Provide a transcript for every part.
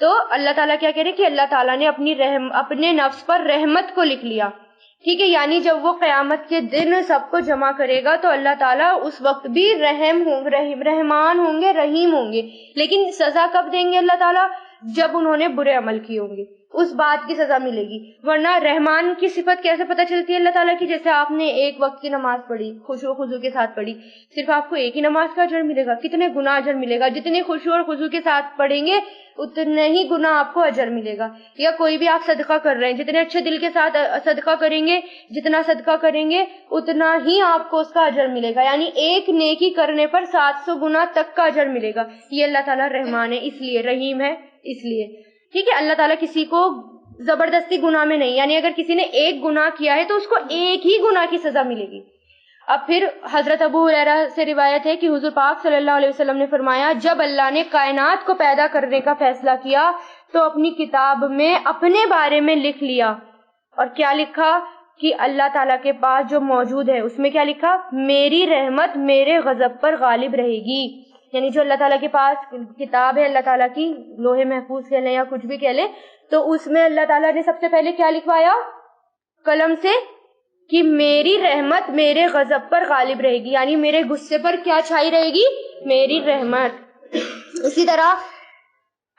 تو اللہ تعالیٰ کیا کہہ رہے ہیں کہ اللہ تعالیٰ نے اپنے نفس پر رحمت کو لکھ لیا. ٹھیک ہے, یعنی جب وہ قیامت کے دن سب کو جمع کرے گا تو اللہ تعالیٰ اس وقت بھی رحمان ہوں گے, رحیم ہوں گے. لیکن سزا کب دیں گے اللہ تعالیٰ؟ جب انہوں نے برے عمل کیے ہوں گے, اس بات کی سزا ملے گی. ورنہ رحمان کی صفت کیسے پتہ چلتی ہے اللہ تعالیٰ کی؟ جیسے آپ نے ایک وقت کی نماز پڑھی, خشوع و خضوع کے ساتھ پڑھی, صرف آپ کو ایک ہی نماز کا اجر ملے گا؟ کتنے گنا اجر ملے گا؟ جتنے خشوع اور خضوع کے ساتھ پڑھیں گے اتنے ہی گنا آپ کو اجر ملے گا. یا کوئی بھی آپ صدقہ کر رہے ہیں, جتنے اچھے دل کے ساتھ صدقہ کریں گے, جتنا صدقہ کریں گے اتنا ہی آپ کو اس کا اجر ملے گا. یعنی ایک نیکی کرنے پر 700 گنا تک کا اجر ملے گا. یہ اللہ تعالیٰ رحمان ہے اس لیے, رحیم ہے اس لیے. ٹھیک ہے, اللہ تعالیٰ کسی کو زبردستی گناہ میں نہیں, یعنی اگر کسی نے ایک گناہ کیا ہے تو اس کو ایک ہی گناہ کی سزا ملے گی. اب پھر حضرت ابو ہریرہ سے روایت ہے کہ حضور پاک صلی اللہ علیہ وسلم نے فرمایا, جب اللہ نے کائنات کو پیدا کرنے کا فیصلہ کیا تو اپنی کتاب میں اپنے بارے میں لکھ لیا. اور کیا لکھا کہ اللہ تعالیٰ کے پاس جو موجود ہے اس میں کیا لکھا؟ میری رحمت میرے غضب پر غالب رہے گی. یعنی جو اللہ تعالیٰ کے پاس کتاب ہے, اللہ تعالیٰ کی لوح محفوظ کہہ لیں یا کچھ بھی کہہ لیں, تو اس میں اللہ تعالیٰ نے سب سے پہلے کیا لکھوایا قلم سے کہ میری رحمت میرے غضب پر غالب رہے گی, یعنی میرے غصے پر کیا چھائی رہے گی؟ میری رحمت. اسی طرح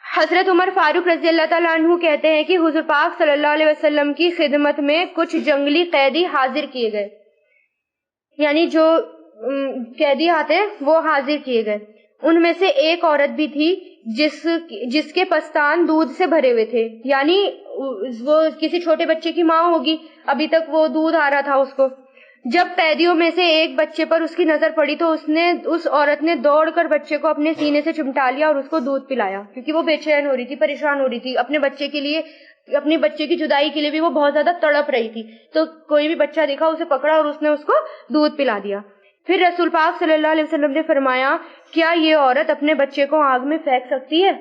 حضرت عمر فاروق رضی اللہ تعالیٰ عنہ کہتے ہیں کہ حضور پاک صلی اللہ علیہ وسلم کی خدمت میں کچھ جنگلی قیدی حاضر کیے گئے, یعنی جو قیدی آتے وہ حاضر کیے گئے. ان میں سے ایک عورت بھی تھی جس کے پستان دودھ سے بھرے ہوئے تھے, یعنی وہ کسی چھوٹے بچے کی ماں ہوگی, ابھی تک وہ دودھ آ رہا تھا اس کو. جب قیدیوں میں سے ایک بچے پر اس کی نظر پڑی تو اس عورت نے دوڑ کر بچے کو اپنے سینے سے چمٹا لیا اور اس کو دودھ پلایا, کیونکہ وہ بے چین ہو رہی تھی, پریشان ہو رہی تھی اپنے بچے کے لیے, اپنے بچے کی جدائی کے لیے بھی وہ بہت زیادہ تڑپ رہی تھی. تو کوئی بھی بچہ دیکھا اسے پکڑا اور اس نے اس کو دودھ پلا دیا. پھر رسول پاک صلی اللہ علیہ وسلم نے فرمایا, کیا یہ عورت اپنے بچے کو آگ میں پھینک سکتی ہے؟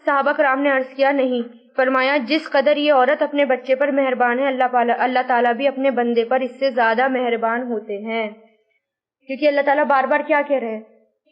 صحابہ کرام نے عرض کیا, نہیں. فرمایا, جس قدر یہ عورت اپنے بچے پر مہربان ہے اللہ تعالیٰ بھی اپنے بندے پر اس سے زیادہ مہربان ہوتے ہیں. کیونکہ اللہ تعالیٰ بار بار کیا کہہ رہے ہیں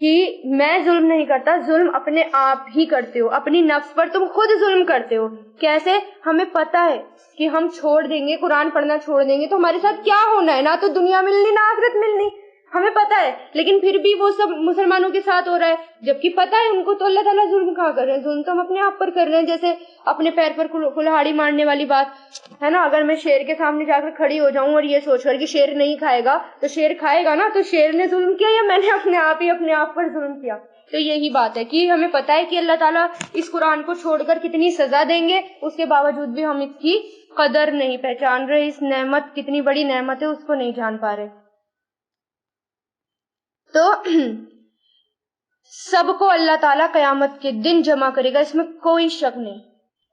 کہ میں ظلم نہیں کرتا, ظلم اپنے آپ ہی کرتے ہو, اپنی نفس پر تم خود ظلم کرتے ہو. کیسے؟ ہمیں پتا ہے کہ ہم چھوڑ دیں گے, قرآن پڑھنا چھوڑ دیں گے تو ہمارے ساتھ کیا ہونا ہے, نہ تو دنیا ملنی نہ آخرت ملنی, ہمیں پتا ہے. لیکن پھر بھی وہ سب مسلمانوں کے ساتھ ہو رہا ہے, جبکہ پتا ہے ان کو. تو اللہ تعالیٰ ظلم کہاں کر رہے ہیں؟ ظلم تو ہم اپنے آپ پر کر رہے ہیں. جیسے اپنے پیر پر کلہاڑی مارنے والی بات ہے نا, اگر میں شیر کے سامنے جا کر کھڑی ہو جاؤں اور یہ سوچ کر کہ شیر نہیں کھائے گا تو شیر کھائے گا نا, تو شیر نے ظلم کیا یا میں نے اپنے آپ پر ظلم کیا؟ تو یہی بات ہے کہ ہمیں پتا ہے کہ اللہ تعالیٰ اس قرآن کو چھوڑ کر کتنی سزا دیں گے, اس کے باوجود بھی ہم اس کی قدر نہیں پہچان رہے, اس نعمت کتنی بڑی نعمت ہے اس کو نہیں جان پا رہے. تو سب کو اللہ تعالیٰ قیامت کے دن جمع کرے گا, اس میں کوئی شک نہیں,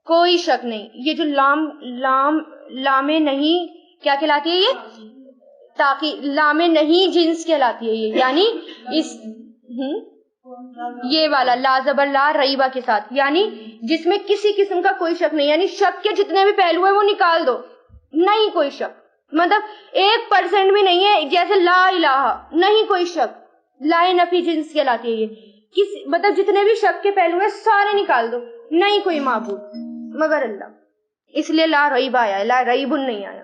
کوئی شک نہیں. یہ جو لام نہیں کیا کہلاتی ہے؟ یہ تاکہ لام نہیں جنس کہلاتی ہے یہ, یعنی اس یہ والا لا زبر لا ریبہ کے ساتھ, یعنی جس میں کسی قسم کا کوئی شک نہیں, یعنی شک کے جتنے بھی پہلو ہیں وہ نکال دو, نہیں کوئی شک, مطلب 1% بھی نہیں ہے. جیسے لا الہ, نہیں کوئی شک, لا نفی جنس کہلاتی ہے یہ, مطلب جتنے بھی شک کے پہلو ہیں سارے نکال دو, نہیں کوئی معبود مگر اللہ. اس لیے لا ریب آیا ہے, لا ریب نہیں آیا,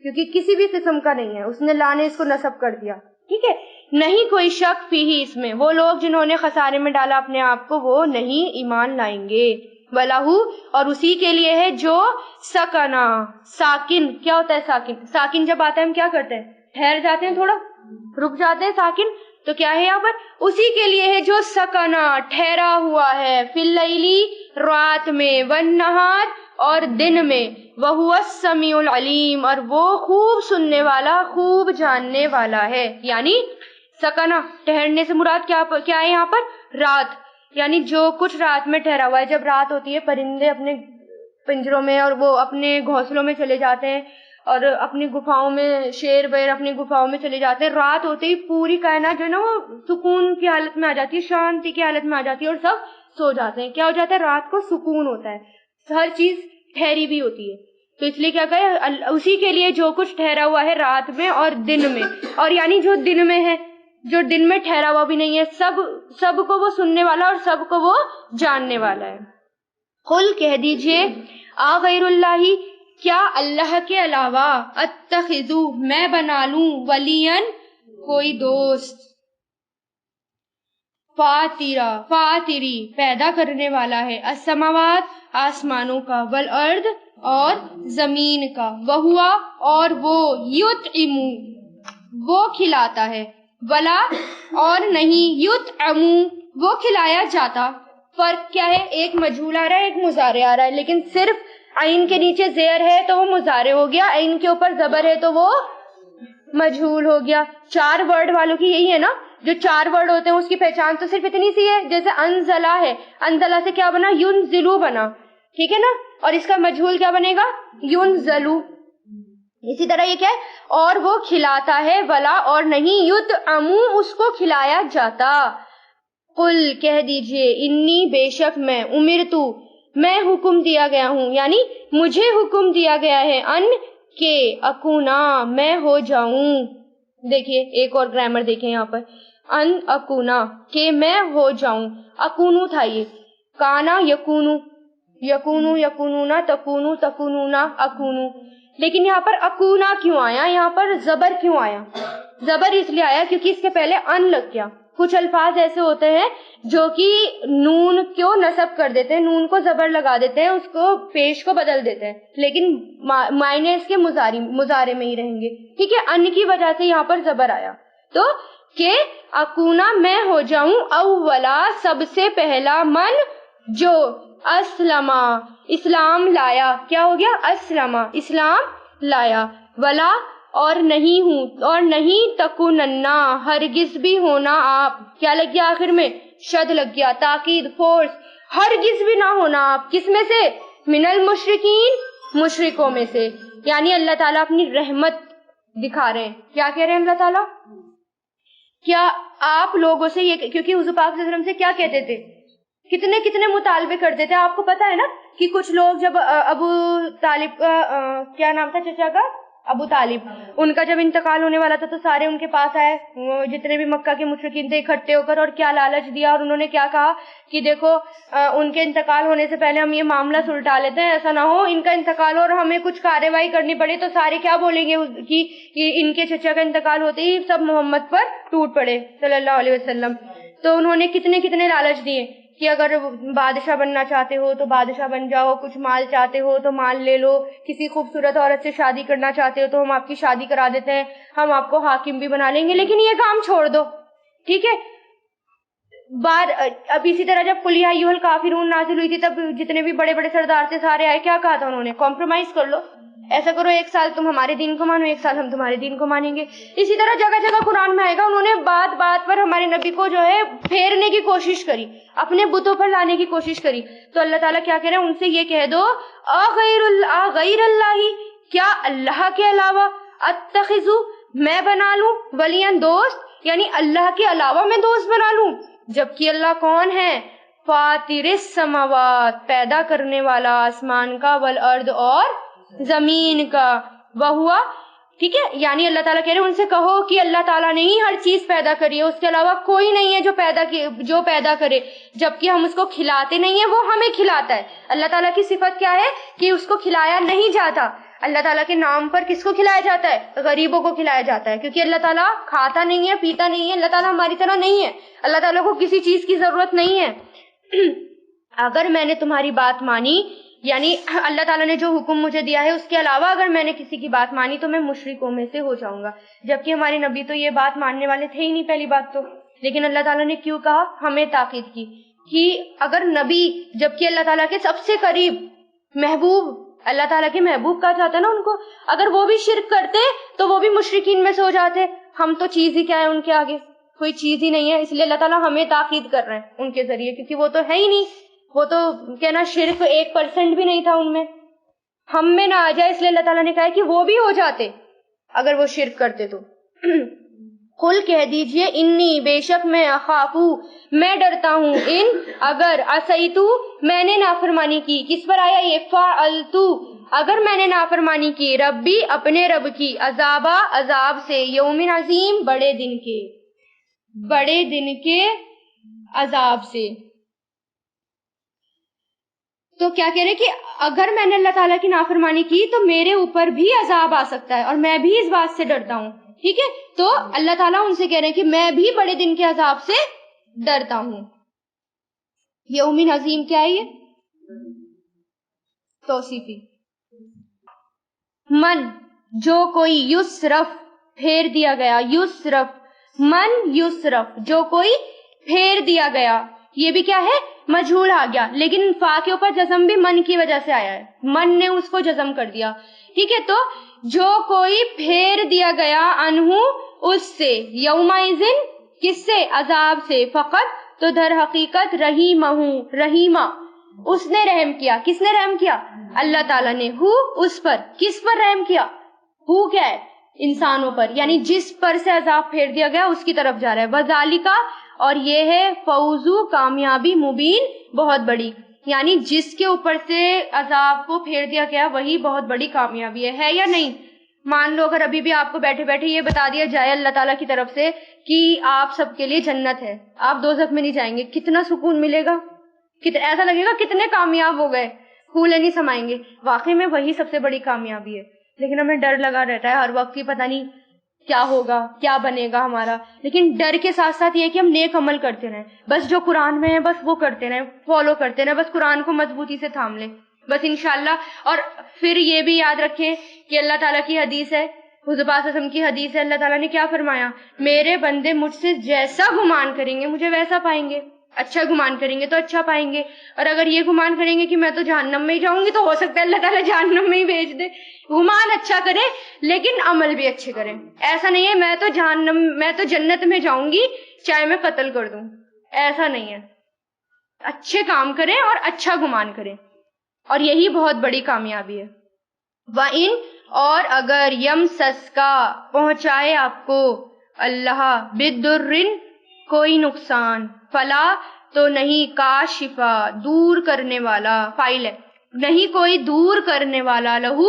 کیونکہ کسی بھی قسم کا نہیں ہے, اس نے لا نے اس کو نصب کر دیا. ٹھیک ہے, نہیں کوئی شک فی ہی, اس میں وہ لوگ جنہوں نے خسارے میں ڈالا اپنے آپ کو وہ نہیں ایمان لائیں گے. وَلَهُ, اور اسی کے لیے ہے جو سکنا, ساکن. کیا ہوتا ہے ساکن؟ ساکن جب آتا ہے ہم کیا کرتے ہیں؟ ٹھہر جاتے ہیں, تھوڑا رک جاتے ہیں. ساکن تو کیا ہے یہاں پر؟ اسی کے لیے ہے جو سکنا, ٹھہرا ہوا ہے, فی اللیلی, رات میں, والنہار, اور دن میں, وَهُوَ السَّمِيعُ الْعَلِيمُ, اور وہ خوب سننے والا, خوب جاننے والا ہے. یعنی سکنا ٹھہرنے سے مراد کیا ہے یہاں پر؟ رات, یعنی جو کچھ رات میں ٹھہرا ہوا ہے. جب رات ہوتی ہے پرندے اپنے پنجروں میں اور وہ اپنے گھونسلوں میں چلے جاتے ہیں, اور اپنی گفاؤں میں, شیر بیر اپنی گفاؤں میں چلے جاتے ہیں. رات ہوتے ہی پوری کائنات جو ہے نا وہ سکون کی حالت میں آ جاتی ہے, شانتی کی حالت میں آ جاتی ہے, اور سب سو جاتے ہیں. کیا ہو جاتا ہے؟ رات کو سکون ہوتا ہے, ہر چیز ٹھہری بھی ہوتی ہے. تو اس لیے کیا کہے, اسی کے لیے جو کچھ ٹھہرا ہوا ہے رات میں اور دن میں, اور یعنی جو دن میں ہے, جو دن میں ٹھہرا ہوا بھی نہیں ہے, سب کو وہ سننے والا اور سب کو وہ جاننے والا ہے. قل کہہ دیجئے غیر اللہ کیا اللہ کے علاوہ اتخذو میں بنا لوں ولین کوئی دوست فاتری پیدا کرنے والا ہے السماوات آسمانوں کا والارض اور زمین کا وہوا اور وہ یطعم وہ کھلاتا ہے ولا اور نہیں یطعم وہ کھلایا جاتا. فرق کیا ہے؟ ایک مجہول آ رہا ہے ایک مضارع آ رہا ہے لیکن صرف عین کے نیچے زیر ہے تو وہ مضارع ہو گیا, عین کے اوپر زبر ہے تو وہ مجہول ہو گیا. 4 ورڈ والوں کی یہی ہے نا, جو 4 ورڈ ہوتے ہیں اس کی پہچان تو صرف اتنی سی ہے. جیسے انزلہ ہے, انزلہ سے کیا بنا؟ ینزلو بنا, ٹھیک ہے نا, اور اس کا مجہول کیا بنے گا؟ ینزلو. اسی طرح یہ کیا ہے؟ اور وہ کھلاتا ہے ولا اور نہیں یطعمو اس کو کھلایا جاتا. قل کہہ دیجئے انی بے شک میں امرتو میں حکم دیا گیا ہوں, یعنی مجھے حکم دیا گیا ہے ان کہ اکونا میں ہو جاؤں. دیکھیے ایک اور گرامر دیکھیں یہاں پر, ان اکونا کہ میں ہو جاؤں. اکونو تھا یہ, کانا یکونو, یکونو یکونونا تکونو تکونونا اکونو. لیکن یہاں پر اکونا کیوں آیا؟ یہاں پر زبر کیوں آیا؟ زبر اس لیے آیا کیونکہ اس کے پہلے ان لگ گیا. کچھ الفاظ ایسے ہوتے ہیں جو کہ نون کو نصب کر دیتے ہیں, نون کو زبر لگا دیتے ہیں, اس کو پیش کو بدل دیتے ہیں, لیکن معنی اس کے مضارع میں ہی رہیں گے. ٹھیک ہے, ان کی وجہ سے یہاں پر زبر آیا. تو کہ اکونا میں ہو جاؤں اولا سب سے پہلا من جو اسلما اسلام لایا. کیا ہو گیا؟ اسلما اسلام لایا. ولا اور نہیں ہوں اور نہیں تکوننا ہرگز بھی ہونا آپ. کیا لگ گیا آخر میں؟ شد لگ گیا, تاکید فورس. ہرگز بھی نہ ہونا آپ کس میں سے؟ من المشرکین مشرکوں میں سے. یعنی اللہ تعالیٰ اپنی رحمت دکھا رہے ہیں. کیا کہہ رہے ہیں اللہ تعالیٰ؟ کیا آپ لوگوں سے یہ, کیونکہ حضور پاک صلی اللہ علیہ وسلم سے کیا کہتے تھے, کتنے کتنے مطالبے کرتے تھے. آپ کو پتا ہے نا کہ کچھ لوگ جب ابو طالب کا کیا نام تھا چچا کا؟ ابو طالب, ان کا جب انتقال ہونے والا تھا تو سارے ان کے پاس آئے, جتنے بھی مکہ کے مشرکین تھے اکٹھے ہو کر, اور کیا لالچ دیا, اور انہوں نے کیا کہا کہ دیکھو ان کے انتقال ہونے سے پہلے ہم یہ معاملہ سلٹا لیتے ہیں, ایسا نہ ہو ان کا انتقال ہو اور ہمیں کچھ کارروائی کرنی پڑے تو سارے کیا بولیں گے کہ ان کے چچا کا انتقال ہوتے ہی سب محمد پر ٹوٹ پڑے صلی اللہ علیہ وسلم. تو انہوں نے کتنے کتنے لالچ دیے کہ اگر بادشاہ بننا چاہتے ہو تو بادشاہ بن جاؤ, کچھ مال چاہتے ہو تو مال لے لو, کسی خوبصورت عورت سے شادی کرنا چاہتے ہو تو ہم آپ کی شادی کرا دیتے ہیں, ہم آپ کو حاکم بھی بنا لیں گے, لیکن یہ کام چھوڑ دو. ٹھیک ہے, اب اسی طرح جب قل یا ایھا الکافرون نازل ہوئی تھی تب جتنے بھی بڑے بڑے سردار تھے سارے آئے, کیا کہا تھا انہوں نے؟ کمپرومائز کر لو, ایسا کرو 1 سال تم ہمارے دین کو مانو 1 سال ہم تمہارے دین کو مانیں گے. اسی طرح جگہ جگہ قرآن میں آئے گا, انہوں نے بات بات پر ہمارے نبی کو جو ہے پھیرنے کی کوشش کری, اپنے بتوں پر لانے کی کوشش کری. تو اللہ تعالیٰ کیا کہہ رہے ہیں ان سے؟ یہ کہہ دو غیر اللہ کیا اللہ کے علاوہ اتخذو میں بنا لوں ولین دوست, یعنی اللہ کے علاوہ میں دوست بنا لوں, جبکہ اللہ کون ہے؟ فاطر السماوات پیدا کرنے والا آسمان کا, والارض اور زمین کا, وہوا. ٹھیک ہے, یعنی اللہ تعالیٰ کہہ رہے ہیں ان سے کہو کہ اللہ تعالیٰ نے ہی ہر چیز پیدا کری ہے, اس کے علاوہ کوئی نہیں ہے جو پیدا کرے, جبکہ ہم اس کو کھلاتے نہیں ہیں, وہ ہمیں کھلاتا ہے. اللہ تعالیٰ کی صفت کیا ہے کہ اس کو کھلایا نہیں جاتا. اللہ تعالیٰ کے نام پر کس کو کھلایا جاتا ہے؟ غریبوں کو کھلایا جاتا ہے, کیونکہ اللہ تعالیٰ کھاتا نہیں ہے پیتا نہیں ہے. اللہ تعالیٰ ہماری طرح نہیں ہے, اللہ تعالیٰ کو کسی چیز کی ضرورت نہیں ہے. اگر میں نے تمہاری بات مانی, یعنی اللہ تعالیٰ نے جو حکم مجھے دیا ہے اس کے علاوہ اگر میں نے کسی کی بات مانی تو میں مشرکوں میں سے ہو جاؤں گا, جبکہ ہمارے نبی تو یہ بات ماننے والے تھے ہی نہیں پہلی بات تو. لیکن اللہ تعالیٰ نے کیوں کہا؟ ہمیں تاکید کی کہ اگر نبی, جبکہ اللہ تعالیٰ کے سب سے قریب محبوب, اللہ تعالیٰ کے محبوب کہا جاتا ہے نا ان کو, اگر وہ بھی شرک کرتے تو وہ بھی مشرکین میں سے ہو جاتے. ہم تو چیز ہی کیا ہے ان کے آگے؟ کوئی چیز ہی نہیں ہے. اس لیے اللہ تعالیٰ ہمیں تاکید کر رہے ہیں ان کے ذریعے, کیونکہ وہ تو ہے ہی نہیں, وہ تو کہنا شرک 1% بھی نہیں تھا ان میں, ہم میں نہ آ جائے, اس لیے اللہ تعالیٰ نے کہا کہ وہ بھی ہو جاتے اگر وہ شرک کرتے تو. قل کہہ دیجئے انی بے شک میں اخافو میں ڈرتا ہوں, ان اگر عصیتو میں نے نافرمانی کی. کس پر آیا یہ؟ فعلتو اگر میں نے نافرمانی کی, ربی اپنے رب کی, عذاب سے, یوم عظیم بڑے دن کے عذاب سے. تو کیا کہہ رہے کہ اگر میں نے اللہ تعالیٰ کی نافرمانی کی تو میرے اوپر بھی عذاب آ سکتا ہے اور میں بھی اس بات سے ڈرتا ہوں. ٹھیک ہے, تو اللہ تعالیٰ ان سے کہہ رہے ہیں کہ میں بھی بڑے دن کے عذاب سے ڈرتا ہوں. یوم عظیم کیا ہے یہ؟ توصیفی. من جو کوئی یسرف پھیر دیا گیا, یسرف من یسرف جو کوئی پھیر دیا گیا, یہ بھی کیا ہے مجہول آ گیا, لیکن فا کے اوپر جزم بھی من کی وجہ سے آیا ہے, من نے اس کو جزم کر دیا. ٹھیک ہے, تو جو کوئی پھیر دیا گیا انہو اس سے, یومئذن کس سے, عذاب سے, فقط تو در حقیقت رحیمہ اس نے رحم کیا. کس نے رحم کیا؟ اللہ تعالیٰ نے. ہو اس پر, کس پر رحم کیا؟ ہو کیا ہے؟ انسانوں پر, یعنی جس پر سے عذاب پھیر دیا گیا اس کی طرف جا رہا ہے. وذالکا اور یہ ہے فوزو کامیابی مبین بہت بڑی, یعنی جس کے اوپر سے عذاب کو پھیر دیا گیا وہی بہت بڑی کامیابی ہے یا نہیں؟ مان لو اگر ابھی بھی آپ کو بیٹھے بیٹھے یہ بتا دیا جائے اللہ تعالیٰ کی طرف سے کہ آپ سب کے لیے جنت ہے, آپ دوزخ میں نہیں جائیں گے, کتنا سکون ملے گا, ایسا لگے گا کتنے کامیاب ہو گئے, پھولے نہیں سمائیں گے. واقعی میں وہی سب سے بڑی کامیابی ہے, لیکن ہمیں ڈر لگا رہتا ہے ہر وقت کی پتہ نہیں کیا ہوگا, کیا بنے گا ہمارا. لیکن ڈر کے ساتھ ساتھ یہ کہ ہم نیک عمل کرتے رہیں, بس جو قرآن میں ہے بس وہ کرتے رہیں, فالو کرتے رہیں, بس قرآن کو مضبوطی سے تھام لیں بس انشاءاللہ. اور پھر یہ بھی یاد رکھیں کہ اللہ تعالیٰ کی حدیث ہے, حضور پاک صلی اللہ علیہ وسلم کی حدیث ہے, اللہ تعالیٰ نے کیا فرمایا, میرے بندے مجھ سے جیسا گمان کریں گے مجھے ویسا پائیں گے. اچھا گمان کریں گے تو اچھا پائیں گے, اور اگر یہ گمان کریں گے کہ میں تو جہنم میں ہی جاؤں گی تو ہو سکتا ہے اللہ تعالیٰ جہنم میں ہی بھیج دے. گمان اچھا کرے لیکن عمل بھی اچھے کریں. ایسا نہیں ہے میں تو جنت میں جاؤں گی چاہے میں قتل کر دوں, ایسا نہیں ہے. اچھے کام کریں اور اچھا گمان کریں, اور یہی بہت بڑی کامیابی ہے. وَإِن اور اگر یمسس کا پہنچائے آپ کو اللہ بِالضُّرٍ کوئی نقصان, فلا تو نہیں, کاشفا دور کرنے والا, فائل ہے, نہیں کوئی دور کرنے والا, لہو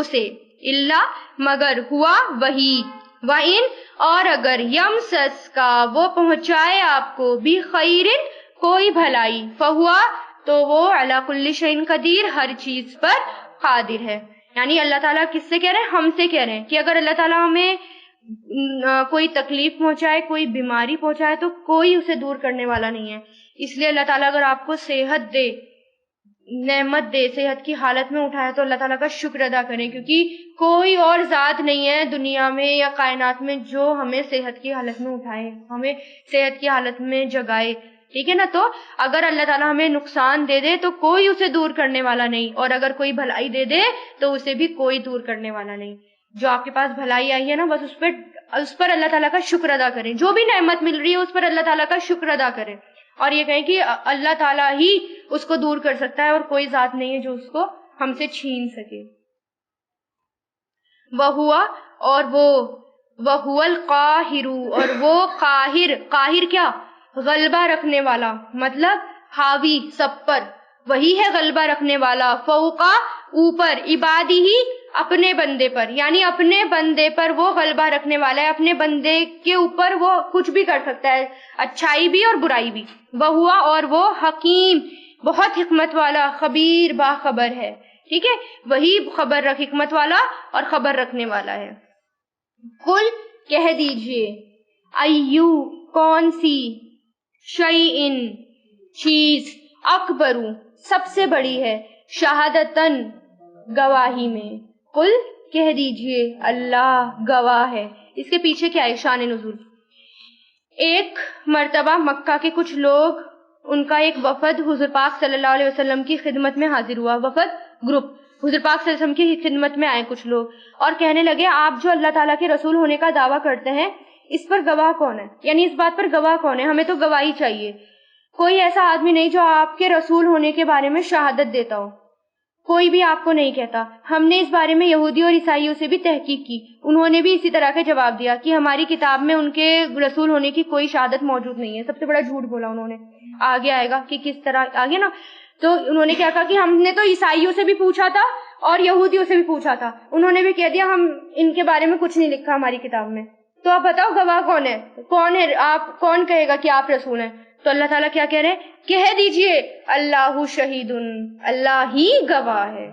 اسے, اللہ مگر, ہوا وہی. وَإِن اور اگر یمسس کا وہ پہنچائے آپ کو بِخَيْرٍ کوئی بھلائی, فہوا تو وہ علی کل شیء قدیر ہر چیز پر قادر ہے. یعنی اللہ تعالیٰ کس سے کہہ رہے ہیں؟ ہم سے کہہ رہے ہیں کہ اگر اللہ تعالیٰ ہمیں کوئی تکلیف پہنچائے, کوئی بیماری پہنچائے تو کوئی اسے دور کرنے والا نہیں ہے. اس لیے اللہ تعالیٰ اگر آپ کو صحت دے, نعمت دے, صحت کی حالت میں اٹھائے تو اللہ تعالیٰ کا شکر ادا کریں, کیونکہ کوئی اور ذات نہیں ہے دنیا میں یا کائنات میں جو ہمیں صحت کی حالت میں اٹھائے, ہمیں صحت کی حالت میں جگائے. ٹھیک ہے نا, تو اگر اللہ تعالیٰ ہمیں نقصان دے دے تو کوئی اسے دور کرنے والا نہیں, اور اگر کوئی بھلائی دے دے تو اسے بھی کوئی دور کرنے والا نہیں. جو آپ کے پاس بھلائی آئی ہے نا, بس اس پر اللہ تعالیٰ کا شکر ادا کریں. جو بھی نعمت مل رہی ہے اس پر اللہ تعالیٰ کا شکر ادا کریں, اور یہ کہیں کہ اللہ تعالیٰ ہی اس کو دور کر سکتا ہے اور کوئی ذات نہیں ہے جو اس کو ہم سے چھین سکے. وَهُوَ اور وہ, وَهُوَ الْقَاهِرُ اور وہ قاہر, قاہر کیا, غلبہ رکھنے والا, مطلب حاوی سب پر, وہی ہے غلبہ رکھنے والا, فوقا اوپر, عبادی ہی اپنے بندے پر, یعنی اپنے بندے پر وہ غلبہ رکھنے والا ہے, اپنے بندے کے اوپر وہ کچھ بھی کر سکتا ہے, اچھائی بھی اور برائی بھی. وہوا اور وہ حکیم بہت حکمت والا, خبیر باخبر ہے. ٹھیک ہے, وہی خبر رکھ, حکمت والا اور خبر رکھنے والا ہے. قل کہہ دیجئے, ایو کون سی, شیئن چیز, اکبرو سب سے بڑی ہے, شہادتن گواہی میں. قل کہہ دیجئے اللہ گواہ ہے. اس کے پیچھے کیا ہے, شان نزول. ایک مرتبہ مکہ کے کچھ لوگ, ان کا ایک وفد حضور پاک صلی اللہ علیہ وسلم کی خدمت میں حاضر ہوا. وفد گروپ حضور پاک صلی اللہ علیہ وسلم کی خدمت میں آئے کچھ لوگ, اور کہنے لگے آپ جو اللہ تعالیٰ کے رسول ہونے کا دعویٰ کرتے ہیں اس پر گواہ کون ہے, یعنی اس بات پر گواہ کون ہے, ہمیں تو گواہی چاہیے. کوئی ایسا آدمی نہیں جو آپ کے رسول ہونے کے بارے میں شہادت دیتا ہو, کوئی بھی آپ کو نہیں کہتا. ہم نے اس بارے میں یہودی اور عیسائیوں سے بھی تحقیق کی, انہوں نے بھی اسی طرح کے جواب دیا کہ ہماری کتاب میں ان کے رسول ہونے کی کوئی شہادت موجود نہیں ہے. سب سے بڑا جھوٹ بولا انہوں نے. آگے آئے گا کہ کس طرح, آگے نا, تو انہوں نے کیا کہا کہ ہم نے تو عیسائیوں سے بھی پوچھا تھا اور یہودیوں سے بھی پوچھا تھا, انہوں نے بھی کہہ دیا ہم ان کے بارے میں کچھ نہیں لکھا ہماری کتاب میں. تو آپ بتاؤ گواہ کون ہے, کون ہے, آپ کون کہے گا کہ آپ رسول ہیں؟ تو اللہ تعالیٰ کیا کہہ رہے ہیں؟ کہہ دیجئے اللہ شہیدن، اللہ ہی گواہ ہے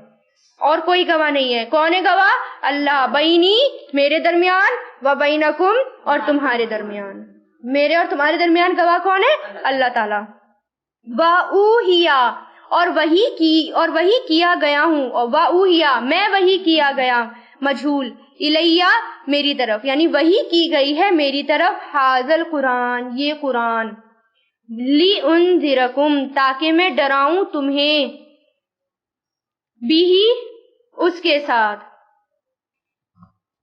اور کوئی گواہ نہیں ہے. کون ہے گواہ؟ اللہ. بینی، میرے درمیان، و بینکم، اور تمہارے درمیان. میرے اور تمہارے درمیان گواہ کون ہے؟ اللہ تعالیٰ. وَأُوحِیَ، اور وحی کیا گیا ہوں، اور وَأُوحِیَ، میں وحی کیا گیا، مجھول، الیہ، میری طرف، یعنی وحی کی گئی ہے میری طرف، حاذل قرآن، یہ قرآن، لِأُنذِرَکُم، تاکہ میں ڈراؤں تمہیں، بھی، اس کے ساتھ،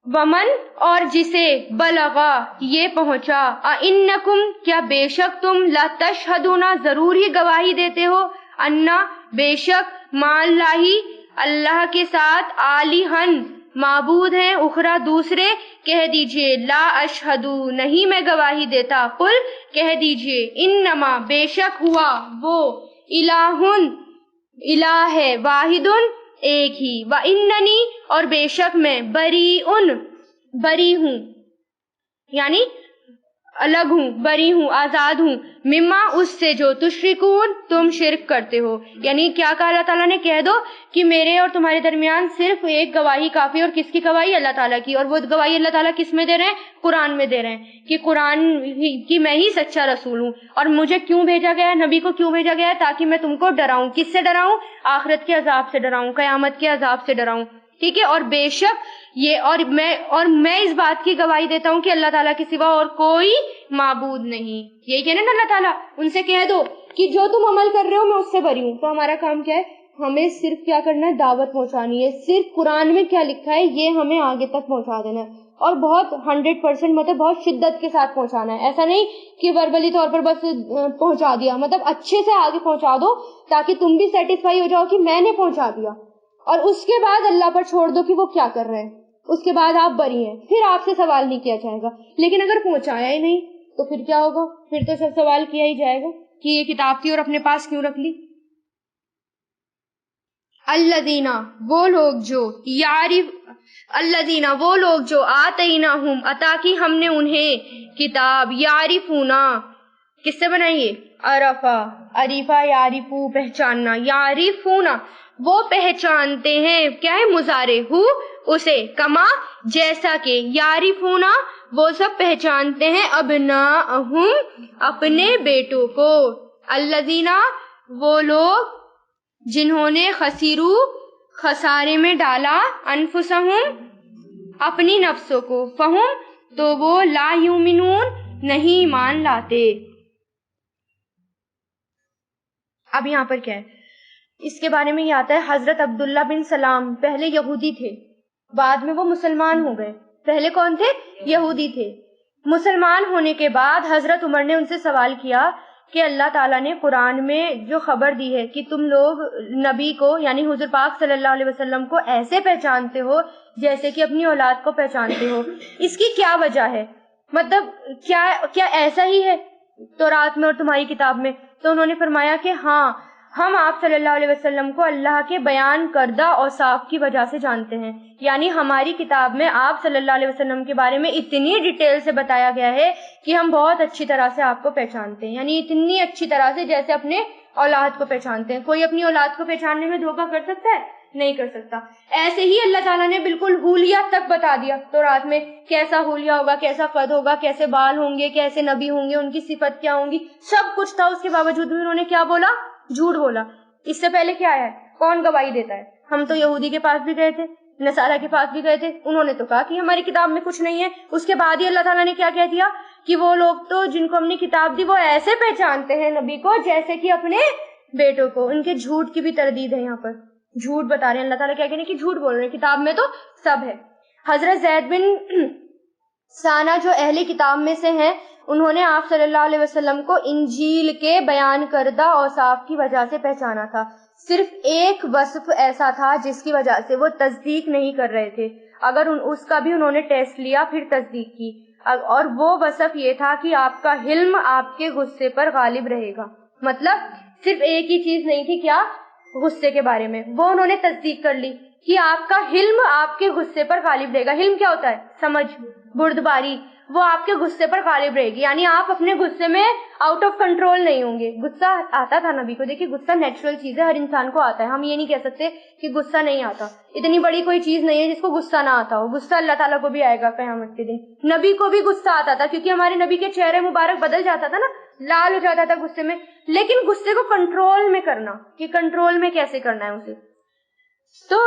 ومن، اور جسے، بلغا، یہ پہنچا، اِنَّکُم، کیا بے شک تم، لَتَشْہَدُونَ، ضرور ہی گواہی دیتے ہو، اَنَّا، بے شک، مَعَ اللَّہِ، اللہ کے ساتھ، آلِہَن، معبود ہیں، اخرى، دوسرے. کہہ دیجئے لا اشہدو، نہیں میں گواہی دیتا، قل، کہہ دیجئے انما، بے شک ہوا وہ، الہٌ، الہ ہے، واحدٌ، ایک ہی، واننی، اور بے شک میں، بریئٌ، بری ہوں، یعنی الگ ہوں، بری ہوں، آزاد ہوں، مما، اس سے جو، تشرکون، تم شرک کرتے ہو. یعنی کیا کہا اللہ تعالیٰ نے؟ کہہ دو کہ میرے اور تمہارے درمیان صرف ایک گواہی کافی، اور کس کی گواہی؟ اللہ تعالیٰ کی. اور وہ گواہی اللہ تعالیٰ کس میں دے رہے ہیں؟ قرآن میں دے رہے ہیں کہ قرآن کی میں ہی سچا رسول ہوں، اور مجھے کیوں بھیجا گیا ہے، نبی کو کیوں بھیجا گیا ہے؟ تاکہ میں تم کو ڈراؤں. کس سے ڈراؤں؟ آخرت کے عذاب سے ڈراؤں، قیامت کے عذاب سے ڈراؤں. ٹھیک ہے. اور بے شک یہ، اور میں اس بات کی گواہی دیتا ہوں کہ اللہ تعالیٰ کے سوا اور کوئی معبود نہیں. یہی کہنا نا اللہ تعالیٰ، ان سے کہہ دو کہ جو تم عمل کر رہے ہو میں اس سے بری ہوں. تو ہمارا کام کیا ہے؟ ہمیں صرف کیا کرنا ہے؟ دعوت پہنچانی ہے. صرف قرآن میں کیا لکھا ہے یہ ہمیں آگے تک پہنچا دینا ہے، اور بہت 100%، مطلب بہت شدت کے ساتھ پہنچانا ہے. ایسا نہیں کہ وربلی طور پر بس پہنچا دیا، مطلب اچھے سے آگے پہنچا دو تاکہ تم بھی سیٹسفائی ہو جاؤ کہ میں نے پہنچا دیا. اور اس کے بعد اللہ پر چھوڑ دو کہ وہ کیا کر رہے ہیں، اس کے بعد آپ بری ہیں، پھر آپ سے سوال نہیں کیا جائے گا. لیکن اگر پہنچایا ہی نہیں تو پھر کیا ہوگا؟ پھر تو سب سوال کیا ہی جائے گا کہ یہ کتاب تھی اور اپنے پاس کیوں رکھ لی. الذین، وہ لوگ جو، الذین، وہ لوگ جو، آتیناہم، عطا کی ہم نے انہیں، کتاب، یعرفون، کس سے بنائیے؟ عرفا، عریفہ، یعرفو، پہچاننا، یعرفون، وہ پہچانتے ہیں، کیا ہے؟ مضارع، ہو، اسے، کما، جیسا کہ، یعرفون، وہ سب پہچانتے ہیں، ابناءہم، اپنے بیٹوں کو. الذین، وہ لوگ جنہوں نے، خسرو، خسارے میں ڈالا، انفسہم، اپنی نفسوں کو، فہم، تو وہ، لا یؤمنون، نہیں ایمان لاتے. اب یہاں پر کیا ہے؟ اس کے بارے میں یہ آتا ہے، حضرت عبداللہ بن سلام پہلے یہودی تھے، بعد میں وہ مسلمان ہو گئے. پہلے کون تھے؟ یہودی تھے. مسلمان ہونے کے بعد حضرت عمر نے ان سے سوال کیا کہ اللہ تعالیٰ نے قرآن میں جو خبر دی ہے کہ تم لوگ نبی کو، یعنی حضور پاک صلی اللہ علیہ وسلم کو ایسے پہچانتے ہو جیسے کہ اپنی اولاد کو پہچانتے ہو، اس کی کیا وجہ ہے؟ مطلب کیا ایسا ہی ہے تورات میں اور تمہاری کتاب میں؟ تو انہوں نے فرمایا کہ ہاں، ہم آپ صلی اللہ علیہ وسلم کو اللہ کے بیان کردہ اوصاف کی وجہ سے جانتے ہیں. یعنی ہماری کتاب میں آپ صلی اللہ علیہ وسلم کے بارے میں اتنی ڈیٹیل سے بتایا گیا ہے کہ ہم بہت اچھی طرح سے آپ کو پہچانتے ہیں، یعنی اتنی اچھی طرح سے جیسے اپنے اولاد کو پہچانتے ہیں. کوئی اپنی اولاد کو پہچاننے میں دھوکہ کر سکتا ہے؟ نہیں کر سکتا. ایسے ہی اللہ تعالیٰ نے بالکل حلیہ تک بتا دیا تورات میں، کیسا حلیہ ہوگا، کیسا قد ہوگا، کیسے بال ہوں گے، کیسے نبی ہوں گے، ان کی صفت کیا ہوں گی، سب کچھ تھا. اس کے باوجود بھی انہوں نے کیا بولا؟ جھوٹ بولا. اس سے پہلے کیا ہے؟ کون گواہی دیتا ہے؟ ہم تو یہودی کے پاس بھی گئے تھے، نصارہ کے پاس بھی گئے تھے، انہوں نے تو کہا کہ ہماری کتاب میں کچھ نہیں ہے. اس کے بعد ہی اللہ تعالیٰ نے کیا کہہ دیا کہ وہ لوگ تو جن کو ہم نے کتاب دی وہ ایسے پہچانتے ہیں نبی کو جیسے کہ اپنے بیٹوں کو. ان کے جھوٹ کی بھی تردید ہے. یہاں پر جھوٹ بتا رہے ہیں اللہ تعالیٰ، کیا کہنے کہ جھوٹ بول رہے ہیں، کتاب میں تو سب ہے. حضرت زید بن ثانہ جو اہل کتاب میں سے ہیں، انہوں نے آپ صلی اللہ علیہ وسلم کو انجیل کے بیان کردہ اوصاف کی وجہ سے پہچانا تھا. صرف ایک وصف ایسا تھا جس کی وجہ سے وہ تصدیق نہیں کر رہے تھے. اگر اس کا بھی انہوں نے ٹیسٹ لیا پھر تصدیق کی، اور وہ وصف یہ تھا کہ آپ کا حلم آپ کے غصے پر غالب رہے گا. مطلب صرف ایک ہی چیز نہیں تھی، کیا؟ غصے کے بارے میں. وہ انہوں نے تصدیق کر لی کہ آپ کا حلم آپ کے غصے پر غالب رہے گا. حلم کیا ہوتا ہے؟ سمجھ، بردباری، وہ آپ کے غصے پر غالب رہے گی. یعنی آپ اپنے غصے میں آؤٹ آف کنٹرول نہیں ہوں گے. غصہ آتا تھا نبی کو. دیکھیے غصہ نیچرل چیز ہے, ہر انسان کو آتا ہے. ہم یہ نہیں کہہ سکتے کہ غصہ نہیں آتا. اتنی بڑی کوئی چیز نہیں ہے جس کو غصہ نہ آتا ہو. غصہ اللہ تعالیٰ کو بھی آئے گا قیامت کے دن. نبی کو بھی غصہ آتا تھا, کیونکہ ہمارے نبی کے چہرے مبارک بدل جاتا تھا نا, لال ہو جاتا تھا غصے میں. لیکن غصے کو کنٹرول میں کرنا, کہ کنٹرول میں کیسے کرنا ہے اسے. تو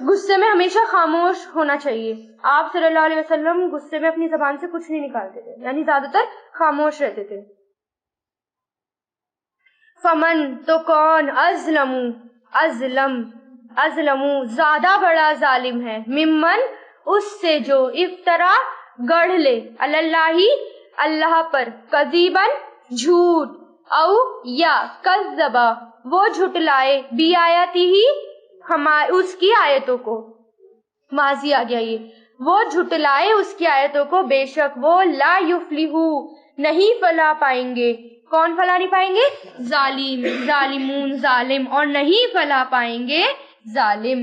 غصے میں ہمیشہ خاموش ہونا چاہیے. آپ صلی اللہ علیہ وسلم غصے میں اپنی زبان سے کچھ نہیں نکالتے تھے, یعنی زیادہ تر خاموش رہتے تھے. فمن تو کون, ازلم زیادہ بڑا ظالم ہے, ممن اس سے جو افترا گڑھ لے, اللہ اللہ پر, کذیبن جھوٹ, او یا کذبا وہ جھٹلائے, بی آیاتی ہی اس کی آیتوں کو. ماضی آ گیا یہ, وہ جھٹلائے اس کی آیتوں کو, بے شک وہ لا یفلحو نہیں فلاح پائیں گے. کون فلاح نہیں پائیں گے؟ ظالمون ظالم, اور نہیں فلاح پائیں گے ظالم.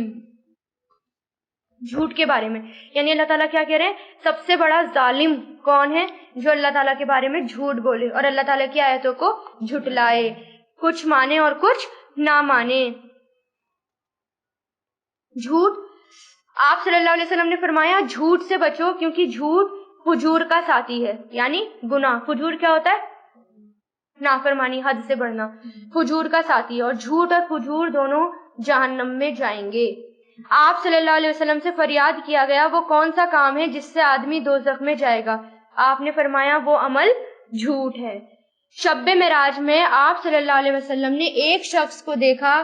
جھوٹ کے بارے میں, یعنی اللہ تعالیٰ کیا کہہ رہے ہیں؟ سب سے بڑا ظالم کون ہے؟ جو اللہ تعالیٰ کے بارے میں جھوٹ بولے اور اللہ تعالیٰ کی آیتوں کو جھٹلائے, کچھ مانے اور کچھ نہ مانے. جھوٹ, آپ صلی اللہ علیہ وسلم نے فرمایا جھوٹ سے بچو, کیونکہ جھوٹ فجور کا ساتھی ہے. یعنی گناہ, فجور کیا ہوتا ہے؟ نافرمانی, حد سے بڑھنا. فجور کا ساتھی ہے, اور جھوٹ اور فجور دونوں جہنم میں جائیں گے. آپ صلی اللہ علیہ وسلم سے فریاد کیا گیا وہ کون سا کام ہے جس سے آدمی دوزخ میں جائے گا؟ آپ نے فرمایا وہ عمل جھوٹ ہے. شب معراج میں آپ صلی اللہ علیہ وسلم نے ایک شخص کو دیکھا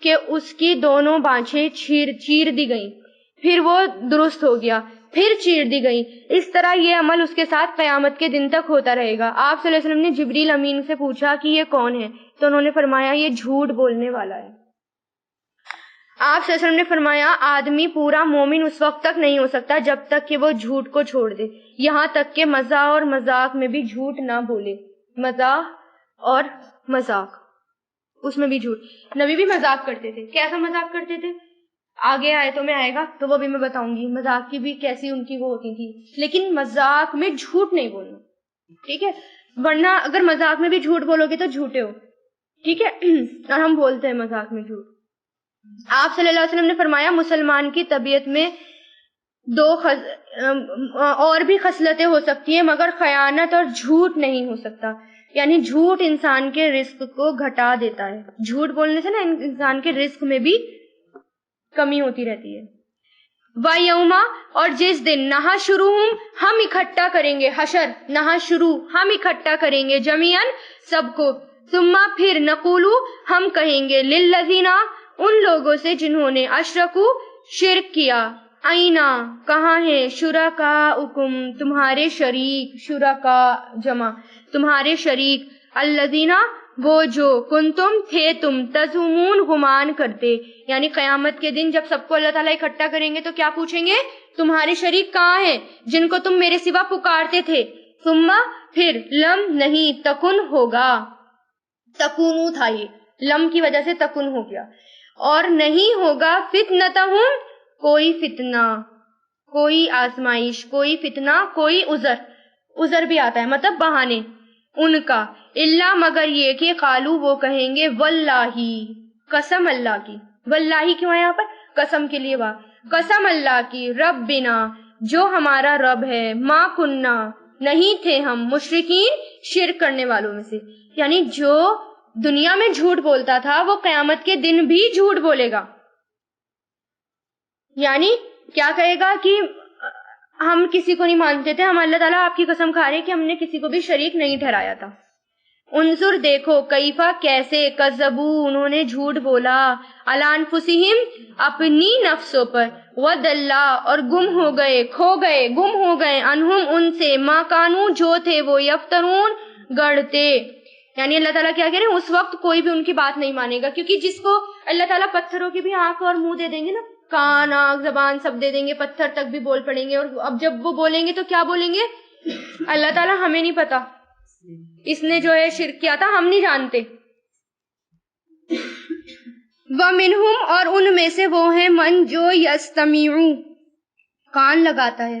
کہ اس کی دونوں بانچیں چیر دی گئیں, پھر وہ درست ہو گیا, پھر چیر دی گئیں. اس طرح یہ عمل اس کے ساتھ قیامت کے دن تک ہوتا رہے گا. آپ صلی اللہ علیہ وسلم نے جبریل امین سے پوچھا کہ یہ کون ہے, تو انہوں نے فرمایا یہ جھوٹ بولنے والا ہے. آپ صلی اللہ علیہ وسلم نے فرمایا آدمی پورا مومن اس وقت تک نہیں ہو سکتا جب تک کہ وہ جھوٹ کو چھوڑ دے, یہاں تک کہ مزاح اور مذاق میں بھی جھوٹ نہ بولے. مزاح اور مذاق, اس میں بھی جھوٹ. نبی بھی مذاق کرتے تھے. کیسا مذاق کرتے تھے آگے آیتوں میں آئے گا تو وہ بھی میں بتاؤں گی, مذاق کی بھی کیسی ان کی وہ ہوتی تھی. لیکن مذاق میں جھوٹ نہیں بولنا, ٹھیک ہے, ورنہ اگر مذاق میں بھی جھوٹ بولو گے تو جھوٹے ہو, ٹھیک ہے. اور ہم بولتے ہیں مذاق میں جھوٹ. آپ صلی اللہ علیہ وسلم نے فرمایا مسلمان کی طبیعت میں اور بھی خصلتیں ہو سکتی ہیں مگر خیانت اور جھوٹ نہیں ہو سکتا. یعنی جھوٹ انسان کے رزق کو گھٹا دیتا ہے. جھوٹ بولنے سے نا انسان کے رزق میں بھی کمی ہوتی رہتی ہے. وَيَوْمَ اور جس دن نَحْشُرُهُمْ ہم اکٹھا کریں گے, حشر نحشرو ہم اکٹھا کریں گے, جمیعاً سب کو, ثم پھر نقولو ہم کہیں گے, للذین ان لوگوں سے جنہوں نے اشرکو شرک کیا, اینا کہاں ہے, شرکاؤکم تمہارے شریک, شرکا جمع تمہارے شریک, الذین وہ جو کنتم تھے تم تزعمون گمان کرتے. یعنی قیامت کے دن جب سب کو اللہ تعالیٰ اکٹھا کریں گے تو کیا پوچھیں گے؟ تمہارے شریک کہاں ہیں جن کو تم میرے سوا پکارتے تھے؟ ثم پھر لم نہیں تکن ہوگا, تکونو تھا یہ, لم کی وجہ سے تکن ہو گیا, اور نہیں ہوگا فتنتہم کوئی فتنہ, کوئی آزمائش, کوئی فتنہ, کوئی عذر بھی آتا ہے مطلب بہانے ان کا, اللہ مگر یہ کہ قالو وہ کہیں گے واللہ قسم اللہ کی. واللہ کیوں ہے یہاں پر؟ قسم کے لیے, قسم اللہ کی, ربنا جو ہمارا رب ہے, ما کننا نہیں تھے ہم, مشرکین شرک کرنے والوں میں سے. یعنی جو دنیا میں جھوٹ بولتا تھا وہ قیامت کے دن بھی جھوٹ بولے گا. یعنی کیا کہے گا کہ ہم کسی کو نہیں مانتے تھے, ہم اللہ تعالیٰ آپ کی قسم کھا رہے کہ ہم نے کسی کو بھی شریک نہیں ٹھہرایا تھا. انظر دیکھو, کیفا کیسے, کذبو انہوں نے جھوٹ بولا, علی انفسہم اپنی نفسوں پر, وضل اور گم ہو گئے, کھو گئے, گم ہو گئے, عنہم ان سے, ما کانوا جو تھے وہ, یفترون گڑھتے. یعنی اللہ تعالیٰ کیا کہہ رہے ہیں, اس وقت کوئی بھی ان کی بات نہیں مانے گا, کیونکہ جس کو اللہ تعالیٰ پتھروں کی بھی آنکھ اور منہ دے دیں گے نا, کان آنکھ زبان سب دے دیں گے, پتھر تک بھی بول پڑیں گے, اور اب جب وہ بولیں گے تو کیا بولیں گے؟ اللہ تعالیٰ ہمیں نہیں پتا, اس نے جو ہے شرک کیا تھا, ہم نہیں جانتے. وَمِنْهُمْ اور ان میں سے وہ ہیں, من جو یستمعو کان لگاتا ہے,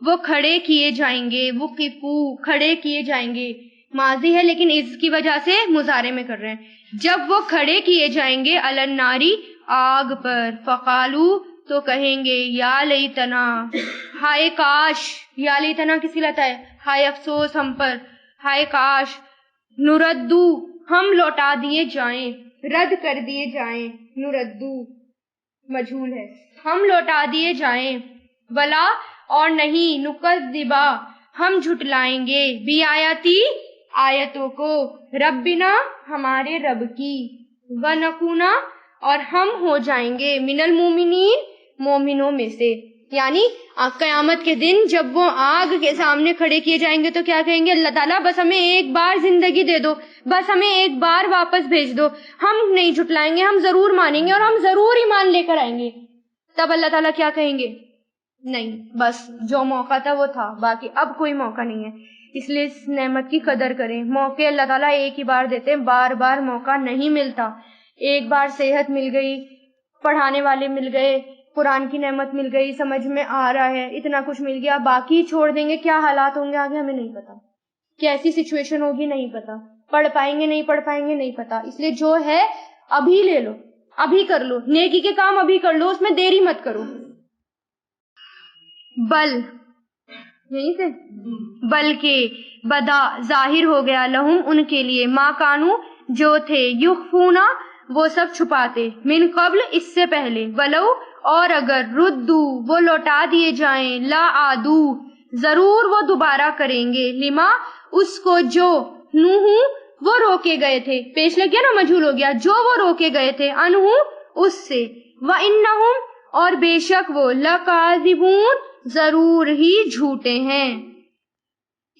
وہ کھڑے کیے جائیں گے، وقفو کھڑے کیے جائیں گے، ماضی ہے لیکن اس کی وجہ سے مضارع میں کر رہے ہیں، جب وہ کھڑے کیے جائیں گے علی الناری آگ پر، فقالو تو کہیں گے یا لیتنا ہائے کاش، یا لیتنا کس لیتا ہے ہائے افسوس ہم پر، ہائے کاش، نردو ہم لوٹا دیے جائیں، رد کر دیے جائیں، نردو مجھول ہے، ہم لوٹا دیے جائیں، ولا اور نہیں، نکذبا ہم جھٹلائیں گے، بی آیاتی آیتوں کو، ربنا ہمارے رب کی، ونکونا اور ہم ہو جائیں گے، من المومنین مومنوں میں سے، یعنی قیامت کے دن جب وہ آگ کے سامنے کھڑے کیے جائیں گے تو کیا کہیں گے، اللہ تعالیٰ بس ہمیں ایک بار زندگی دے دو، بس ہمیں ایک بار واپس بھیج دو، ہم نہیں جھٹلائیں گے، ہم ضرور مانیں گے اور ہم ضرور ایمان لے کر آئیں گے۔ تب اللہ تعالیٰ کیا کہیں گے، نہیں بس جو موقع تھا وہ تھا، باقی اب کوئی موقع نہیں ہے، اس لیے اس نعمت کی قدر کریں، موقع اللہ تعالیٰ ایک ہی بار دیتے ہیں، بار بار موقع نہیں ملتا، ایک بار صحت مل گئی، پڑھانے والے مل گئے، قرآن کی نعمت مل گئی، سمجھ میں آ رہا ہے، اتنا کچھ مل گیا، باقی چھوڑ دیں گے، کیا حالات ہوں گے آگے ہمیں نہیں پتا، کیسی سچویشن ہوگی نہیں پتا، پڑھ پائیں گے نہیں پڑھ پائیں گے نہیں پتا، اس لیے جو ہے ابھی لے لو، ابھی کر لو، نیکی کے کام ابھی کر لو، اس میں دیری مت کرو۔ بل یہیں سے بلکہ بدا ظاہر ہو گیا لہم ان کے لیے، ما کانو جو تھے، یخفونا وہ سب چھپاتے، من قبل اس سے پہلے، ولو اور اگر، ردو وہ لوٹا دیے جائیں، لا آدو ضرور وہ دوبارہ کریں گے، لما اس کو جو، نوہو وہ روکے گئے تھے، پیش لگ گیا نا مجھول ہو گیا، جو وہ روکے گئے تھے، انہو اس سے، وَإِنَّهُمْ اور بے شک وہ، لَكَاذِبُونَ ضرور ہی جھوٹے ہیں۔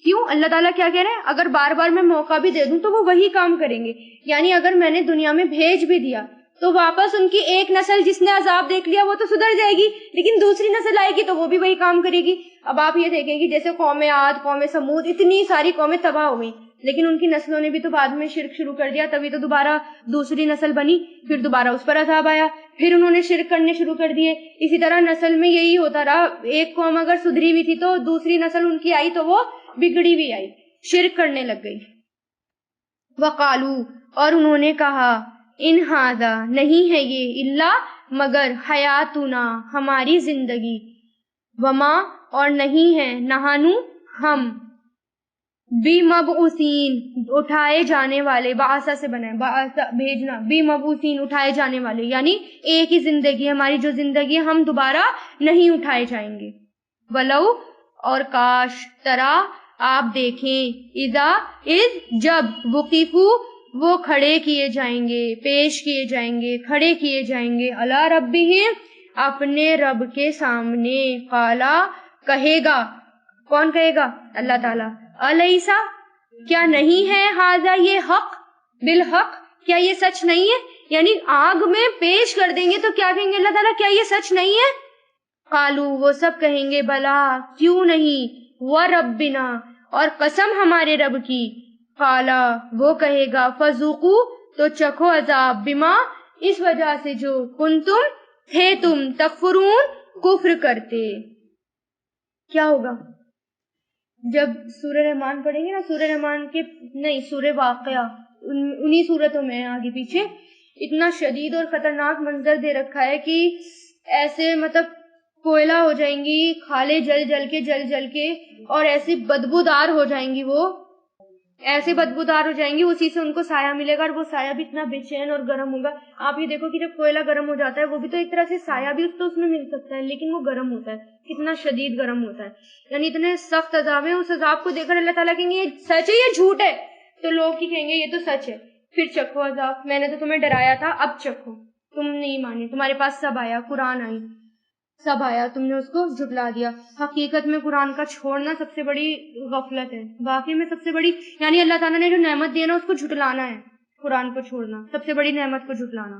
کیوں اللہ تعالیٰ کیا کہہ رہے ہیں، اگر بار بار میں موقع بھی دے دوں تو وہ وہی کام کریں گے، یعنی اگر میں نے دنیا میں بھیج بھی دیا تو واپس ان کی ایک نسل جس نے عذاب دیکھ لیا وہ تو سدھر جائے گی، لیکن دوسری نسل آئے گی تو وہ بھی وہی کام کرے گی۔ اب آپ یہ دیکھیں گی جیسے قوم عاد، قوم سمود، اتنی ساری قومیں تباہ ہو گئی، لیکن ان کی نسلوں نے بھی تو بعد میں شرک شروع کر دیا، تبھی تو دوبارہ دوسری نسل بنی، پھر دوبارہ اس پر عذاب آیا، پھر انہوں نے شرک کرنے شروع کر دیے، اسی طرح نسل میں یہی ہوتا رہا، ایک قوم اگر سدھری ہوئی تھی تو دوسری نسل ان کی آئی تو وہ بگڑی ہوئی آئی، شرک کرنے لگ گئی۔ وقالو اور انہوں نے کہا، ان ھذا نہیں ہے یہ، الا مگر، حیاتنا ہماری زندگی، وما اور نہیں ہے، نہانو ہم، بمبعوثین اٹھائے جانے والے، بعثہ سے بنا ہے، بعثہ بھیجنا، بمبعوثین اٹھائے جانے والے، یعنی ایک ہی زندگی ہماری جو زندگی ہے ہم دوبارہ نہیں اٹھائے جائیں گے۔ ولو اور کاش، ترا آپ دیکھیں، اذا جب، وقفو وہ کھڑے کیے جائیں گے، پیش کیے جائیں گے، کھڑے کیے جائیں گے، علی ربہم اپنے رب کے سامنے، قالا کہے گا، کون کہے گا، اللہ تعالیٰ، الیسا کیا نہیں ہے، ھذا یہ حق، بالحق کیا یہ سچ نہیں ہے، یعنی آگ میں پیش کر دیں گے تو کیا کہیں گے اللہ تعالیٰ، کیا یہ سچ نہیں ہے، قالو وہ سب کہیں گے، بلا کیوں نہیں، وربنا اور قسم ہمارے رب کی، قالا وہ کہے گا، فذوقو تو چکھو عذاب، بما اس وجہ سے جو، کنتم تھے تم، تکفرون کفر کرتے۔ کیا ہوگا جب سورہ رحمان پڑھیں گے نا، سورہ رحمان کے نہیں، سورہ واقعہ، انہی صورتوں میں آگے پیچھے اتنا شدید اور خطرناک منظر دے رکھا ہے کہ ایسے مطلب کوئلہ ہو جائیں گی، کھالیں جل جل کے اور ایسی بدبودار ہو جائیں گی، وہ ایسے بدبودار ہو جائیں گی، اسی سے ان کو سایہ ملے گا، اور وہ سایہ بھی اتنا بے چین اور گرم ہوگا۔ آپ یہ دیکھو کہ جب کوئلہ گرم ہو جاتا ہے وہ بھی تو ایک طرح سے سایہ بھی اس میں مل سکتا ہے، لیکن وہ گرم ہوتا ہے، کتنا شدید گرم ہوتا ہے، یعنی اتنے سخت عذاب ہیں، اس عذاب کو دیکھ کر اللہ تعالیٰ کہیں گے یہ سچ ہے یا جھوٹ ہے، تو لوگ کی کہیں گے یہ تو سچ ہے، پھر چکھو عذاب، میں نے تو تمہیں ڈرایا تھا، اب چکھو، تم نہیں مانے، تمہارے پاس سب آیا، قرآن آئی، سب آیا، تم نے اس کو جھٹلا دیا۔ حقیقت میں قرآن کا چھوڑنا سب سے بڑی غفلت ہے، واقعی میں سب سے بڑی، یعنی اللہ تعالیٰ نے جو نعمت دی ہے نا اس کو جھٹلانا ہے، قرآن کو چھوڑنا سب سے بڑی نعمت کو جھٹلانا۔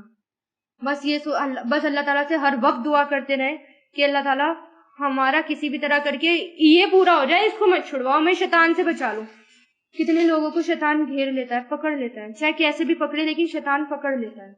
بس اللہ تعالیٰ سے ہر وقت دعا کرتے رہے کہ اللہ تعالیٰ ہمارا کسی بھی طرح کر کے یہ پورا ہو جائے، اس کو مت چھڑواؤ، میں شیطان سے بچا لوں۔ کتنے لوگوں کو شیطان گھیر لیتا ہے، پکڑ لیتا ہے، چاہے کیسے بھی پکڑے لیکن شیطان پکڑ لیتا ہے۔